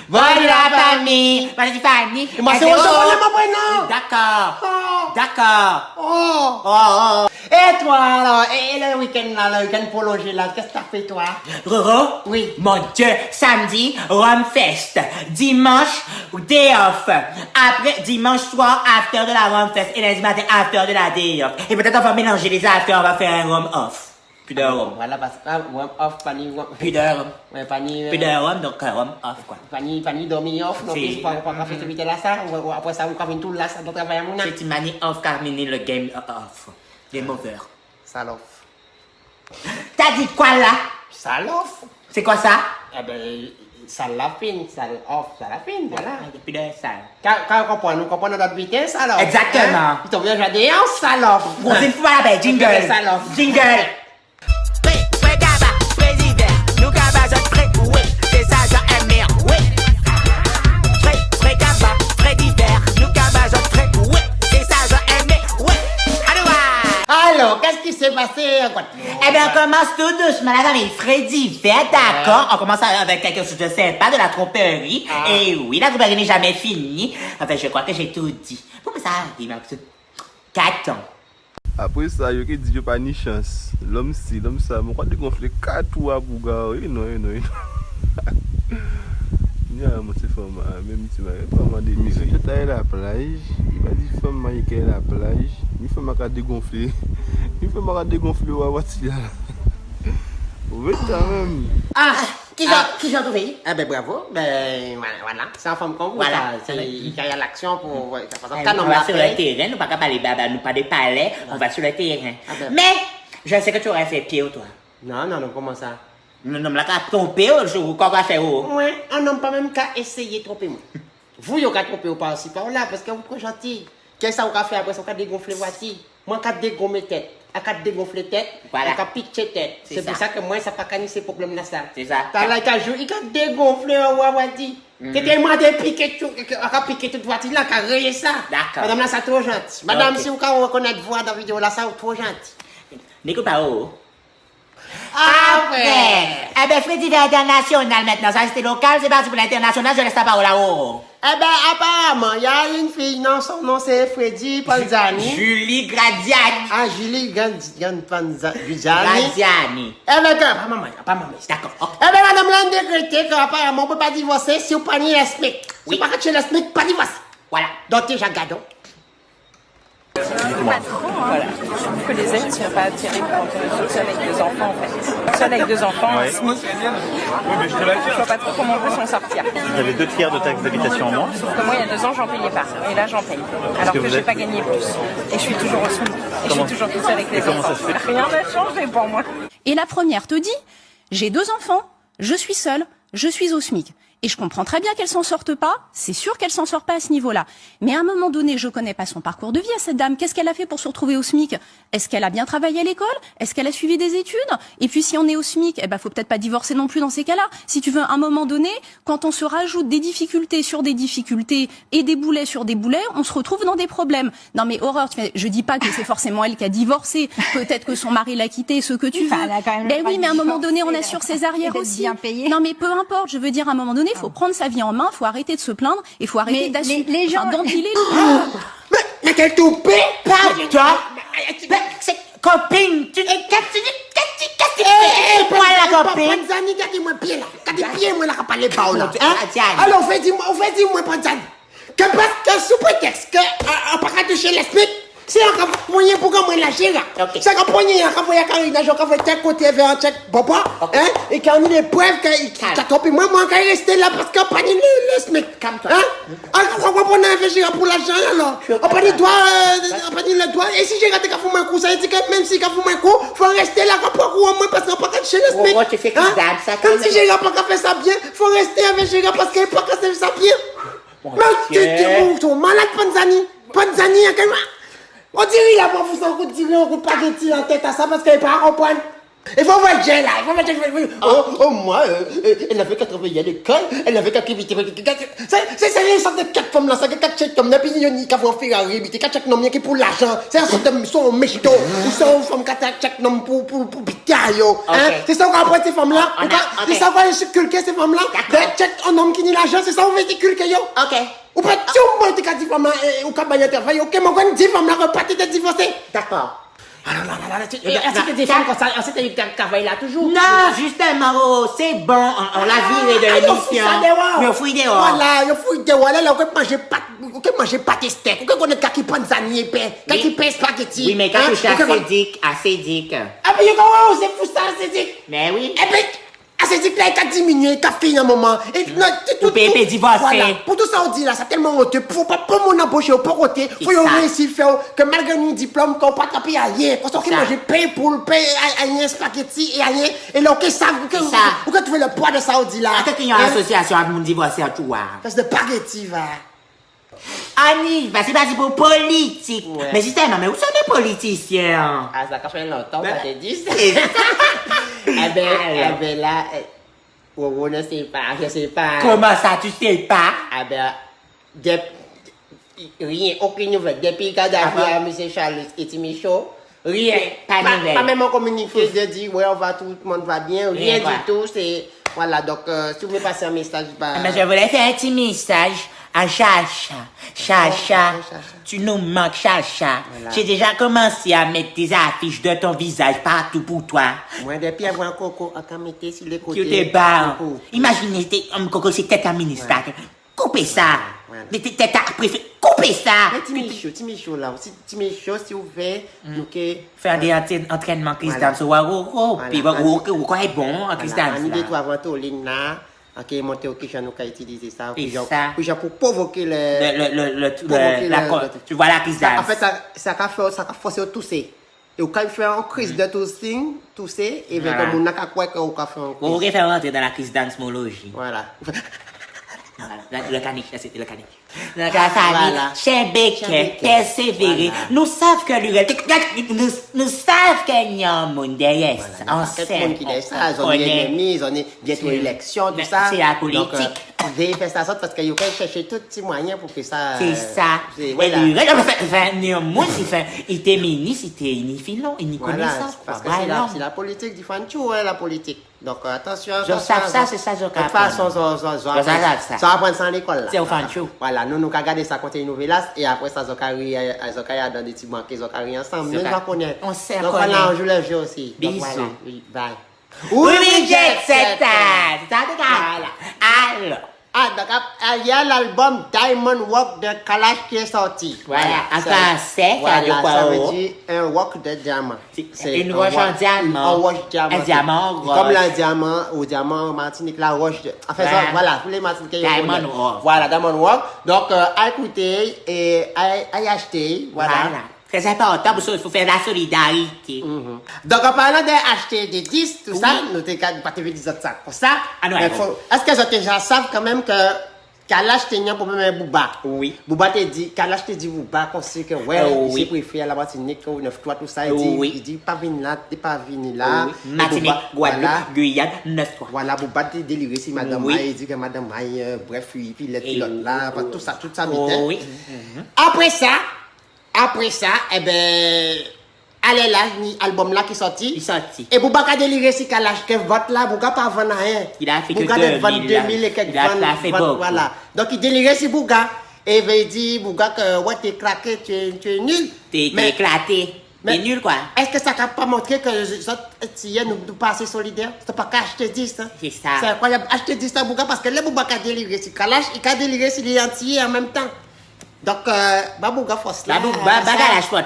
Bonne la famille. Bonne la famille. Moi, c'est autre chose, mon prénom. D'accord. Oh. D'accord. Oh. Oh, oh. Et toi, alors, et le week-end, là, le week-end prolongé, là, qu'est-ce que t'as fait, toi? Roro? Oui. Mon Dieu, samedi, Rome Fest. Dimanche, day off. Après, dimanche soir, after de la Rome Fest. Et lundi matin, after de la day off. Et peut-être on va mélanger les after, on va faire un Rome off. Plus de Rome. Voilà, parce que, off, pas ni, Plus de Rome. ouais, pas ni, Plus de Rome, donc Rome off, quoi. pas ni dormir off, non, Si. plus, pas faire cette là, ça, ou après ça, on va tout là, ça, dans le travail à mon âge. C'est une manie off, terminer le game off. Game over. Salof. T'as dit quoi là? Salof? C'est quoi ça? Eh ben, salafine, salof, salafine, voilà. Depuis de ça. Quand on comprend, nous comprenons notre vitesse, alors. Exactement. Ils t'ont bien jadé en salof. Grosse fois la belle, jingle. Salof. Jingle. Alors, qu'est-ce qui s'est passé en Guadeloupe? Eh bien, on commence tout doucement la famille Freddy fait, d'accord? On commence avec quelque chose de sympa, de la tromperie. Ah. Et oui, la tromperie n'est jamais finie. Enfin, je crois que j'ai tout dit. Pourquoi ça arrive après 4 ans? Après ça, il y a dit qu'il pas ni chance. L'homme ci, l'homme ça. Je crois que gonfler 4 ou à Bouga. Non. Il y a un petit femme, même si je pas demandé. Monsieur qui est à la plage, il va dire femme qui est à la plage. Il fait ma dégonfler. Il fait ma dégonfler ou à Watia. Oui, quand même. Ah, qui j'ai trouvé? Ah ben bravo, ben voilà, c'est en forme comme vous, Voilà. ça, c'est il y a l'action pour... On va sur le terrain, nous pas qu'à parler baba, nous pas de palais, on va sur le terrain. Ah ben. Mais, je sais que tu aurais fait pire, toi. Non, comment ça? Nous ne l'avons pas trompé, quoi va faire? Ouais, un homme pas même qu'à essayer de tromper moi. Vous, vous avez trompé ou pas aussi par là, parce que vous êtes trop gentil. Qu'est-ce que vous avez fait après ça, vous avez dégonflé voici. Moi, je dégonfler tête. Je dégonfler tête, Voilà. je pitcher tête. C'est pour ça que moi, ça n'a pas gagné ces problèmes-là. C'est ça. T'as là, il a dégonflé en voici. T'étais moi de piquer tout, piquer toute voiture là, qui a rayé ça. D'accord. Madame là, c'est trop gentil. Madame, Ok. si vous pouvez reconnaître voix dans la vidéo là, ça, trop gentil. N'écoute pas, oh. Après. Eh ben, Freddy fait international maintenant. Ça, c'était local, c'est parti pour l'international, je laisse ta parole là-haut. Eh ben, apparemment, il y a une fille, non, son nom c'est Freddy Panzani. Julie Gradiani. Ah, Julie Panzani. Gradiani. Eh ben, pas maman, D'accord. Ok. eh ben, madame l'a décrété qu'apparemment, on ne peut pas divorcer si on pas ni le SMIC. Oui. Si pas que tu es le SMIC, pas divorcer. Voilà. Donc, tu es gado. Pas trop, hein. Voilà. Je trouve que les aides ne sont pas terribles quand on est toute seule avec 2 enfants, en fait. Seule avec 2 enfants, un SMIC. Je vois pas trop comment on peut s'en sortir. Vous avez 2 tiers de taxes d'habitation en moins. Sauf que moi, il y a 2 ans, j'en payais pas. Et là, j'en paye. Alors que que vous j'ai êtes- pas gagné plus. Et je suis toujours au SMIC. Et je suis toujours toute seule avec les comment enfants. ça se fait Rien n'a changé pour moi. Et la première te dit, j'ai 2 enfants, je suis seule, je suis au SMIC. Et je comprends très bien qu'elle s'en sorte pas, c'est sûr qu'elle s'en sort pas à ce niveau-là. Mais à un moment donné, je connais pas son parcours de vie à cette dame. Qu'est-ce qu'elle a fait pour se retrouver au SMIC? Est-ce qu'elle a bien travaillé à l'école? Est-ce qu'elle a suivi des études? Et puis si on est au SMIC, eh ben faut peut-être pas divorcer non plus dans ces cas-là. Si tu veux, à un moment donné, quand on se rajoute des difficultés sur des difficultés et des boulets sur des boulets, on se retrouve dans des problèmes. Non mais horreur, je dis pas que c'est forcément elle qui a divorcé. Peut-être que son mari l'a quitté, ce que tu veux. Enfin, elle a quand même le Ben droit oui, de mais à un moment donné, on divorcer, assure ses arrières d'être aussi. bien payé. Non mais peu importe, je veux dire, à un moment donné, il faut prendre sa vie en main, faut arrêter de se plaindre et faut arrêter Mais d'assumer, les gens- d'empiler. Mais quel toupé! Toi, c'est copine, tu qu'est-ce que tu fais? Pour la copine. Panzani, gardez-moi pied là. Gardez pied, moi là, qui parle pas là. Panzani. Alors, faites-moi, Panzani. Que parce que sous prétexte que, on pas toucher le SMIC, c'est un poignet pour qu'on me lâche là. Ok. C'est un poignet, on va Karina, on va tel côté vers un check, papa, hein, et qu'on a des preuves qu'il a trompé. Moi, on va rester là parce qu'on pas dit le SMIC. Calme-toi. Hein? Alors, on va investir pour l'argent alors. On pas dit le doigt, et si j'ai raté qu'à foutre un coup, ça veut dire que même si qu'à foutre un coup, faut rester là, qu'on peut au moins parce qu'on pas qu'à toucher le SMIC. Oh, tu fais que Hein? dalle, ça, Comme quand si même. j'ai pas qu'à faire ça bien, faut rester avec Gérard parce qu'il pas qu'à faire ça bien. Mais tu es malade, Panzani. Panzani, on dirait qu'il a pas vous en coup de tirer un coup de spaghetti en tête à ça parce qu'il n'est pas à comprendre. Il faut voir Jay là, il faut voir Jay. Oh, moi, elle avait 80 ans à l'école, elle avait 4 activités. C'est une sorte de 4 femmes là, ça, 4 chèques comme n'importe qui a fait Ferrari, 4 chèques noms qui pour l'argent. C'est une sorte de, soit un méchito, ou soit une femme 4 chèques noms pour bitaille. C'est ça qu'on apprend ces femmes là. C'est ça qu'on a inculqué ces femmes là. Des chèques un homme qui nie l'argent, c'est ça qu'on veut inculquer yo. Ok. Ou pas tout le monde qui a dit femme là, ou qui a baillé travail, ok, mais on dit femme là, repartez de divorcer. D'accord. Alors là, est-ce que des femmes comme ça, est-ce que tu travailles là toujours? Non, justement, oh, c'est bon, on l'a viré de l'émission. Mais on fouille dehors. Voilà, on fouille dehors. Là, on peut manger pâte et steak. On peut connaître qui prend des années, qui paye spaghetti. Oui, mais quand tu cherches acédique. Ah, mais c'est fou ça, acédique. Mais oui. Et puis, acédique là, il a diminué, il a fait un moment. Et tout pépé divorcé. Voilà, pour tout ça, on dit là, c'est tellement honteux. Faut pas mon embaucher, faut pas roter. Faut y réussir faire que malgré nos diplômes, qu'on pas taper à rien. Parce qu'on mange pain pour pain, rien spaghetti et rien. Et là, ok, ça, ou que tu veux le poids de ça, on dit là. Peut-être qu'il y a une association avec mon divorcé à tout. Parce que spaghetti, va. Annie, c'est pas pour politique. Mais justement, mais où sont les politiciens? Ah, ça fait longtemps que t'as dit ça. Eh ben là, on ne sait pas, je sais pas. Comment ça, tu sais pas? Ah ben, rien, aucune nouvelle. Depuis Kadhafi à M. Charles et Timichaud, rien, pas nouvelle. Pas même un communiqué de dire, ouais, tout le monde va bien, rien du tout. C'est, voilà, donc, si vous voulez passer un message, mais je voulais faire un petit message à Chacha. Chacha, tu nous manques, Chacha. Voilà. J'ai déjà commencé à mettre des affiches de ton visage partout pour toi. Moi, depuis avoir un coco, à mettre sur les côtés. Tu t'es bas. Imaginez, un coco, c'est tête à ministre. Coupez ça. Tête à préfet. Coupez ça. Timichaud là. Timichaud, si vous voulez, nous faire des entraînements Christian. Puis, quoi est bon, Christian. On dit toi avant tout, Lina. Ok, monter au kitchen, nous avons utilisé ça. Pour provoquer tu vois la crise d'âme. En fait, ça a forcé à tousser. Et quand il fait une crise de tousser, et bien, comme on a qu'à quoi qu'on a fait un crise. Vous pouvez faire rentrer dans la crise d'anthmologie. Voilà. Le caniche, c'était le caniche. La famille, Chebeke, persévérer. Nous savons que l'urel, nous savons qu'il y a un monde derrière ça. On sait. On est ennemis, on est bientôt élection, tout ça. C'est la politique. Vous devez faire ça parce qu'il faut chercher tous les petits moyens pour que ça. C'est ça. Et l'urel, il était ministre, il était ni filon, il n'y connaît ça. Parce que c'est la politique du fanchou, la politique. Donc attention. Je sais ça, c'est ça, je comprends. De toute façon, ça va prendre ça à l'école. C'est au fanchou. Voilà, nous avons regardé ça quand il y a une nouvelle et après ça, Zokari dans des petits banques, Zokari ensemble. Nous allons connaître. On sait. Donc voilà, on joue le jeu aussi. Bisous. Bye. Oui, Jet Setter. Voilà. Alors. Ah, d'accord. Il y a l'album Diamond Walk de Kalash qui est sorti. Voilà. En français, ça veut dire un walk de diamant. C'est une roche en diamant. Un roche diamant. Un diamant roche. Comme le diamant, au diamant Martinique, la roche. En fait, ça, voilà, tous les Martiniquais. Diamond Walk. Voilà, Diamond Walk. Donc, à écouter et à acheter. Voilà. Très important, parce qu'il faut faire la solidarité. Donc, en parlant d'acheter des disques, tout ça, nous n'avons pas TV des autres ça. Pour ça, est-ce que les gens savent quand même que Kalash te un problème avec Bouba? Oui. Bouba te dit, Kalash te dit Bouba, qu'on sait que, il préfère la Martinique, ou 9-3, tout ça. Il dit, pas venir là, t'es pas venir là. Martinique, Guadeloupe, Guyane, 9-3. Voilà, Bouba te déliré si Madame Maï, il dit que Madame Maï, bref, puis l'autre là, tout ça, tout ça, oui. Après ça, eh ben, allez là, l'album là qui est sorti. Il sorti. Et Bouba a déliré si Kalash, que vote là, Bouba pas vendre rien. Il a fait que 2000 et quelques ventes. Voilà. Donc il déliré si Bouga. Et il dit, Bouga, que ouais, t'es craqué, tu es nul. T'es éclaté. T'es nul quoi. Est-ce que ça t'a pas montré que les autres nous pas assez solidaires? C'est pas qu'à acheter 10. C'est ça. C'est incroyable. Acheter 10 à Bouga parce que le Bouba a déliré si Kalash, il a déliré si les entiers en même temps. Donc, Babouga Foss là. Bagalage Foss.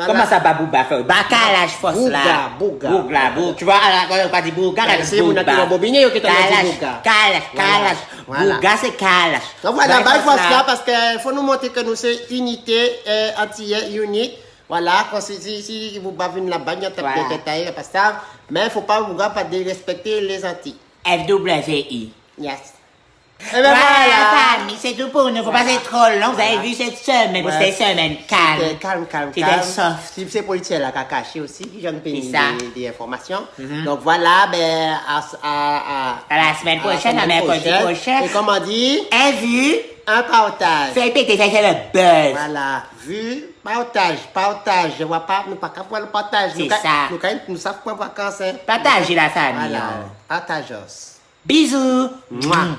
Comment ça, Babouga Foss? Bagalage Foss là. Bouga. Tu vois, on pas dit Bouga. C'est mon acteur bobiné qui t'a dit Bouga. Kalash. Bouga, c'est Kalash. Donc voilà, Bagalage Foss là, parce qu'il faut nous montrer que nous sommes unité, entière, unique. Voilà, quand si vous bavez là-bas, il y a des détails, pas ça. Mais il ne faut pas Bouga pas respecter les Antilles. FWI. Yes. Et bien voilà. amis, c'est tout pour nous. Faut pas être trop long. Vous avez vu cette semaine, Ouais. c'était semaine calme. Calme. C'était soft. Si c'est politicien là qui a caché aussi, qui donne C'est ça. des informations. Donc voilà, ben, À la semaine prochaine, à mercredi prochain. Et comme on dit, Un vu, un partage. fait péter, ça c'est le buzz. Voilà, vu, partage. Je vois pas, nous pas qu'à voir le partage. C'est ça. Nous savons pas vacances. Hein. Partagez la famille. Voilà, hein. partageos. Bisous. Mouah.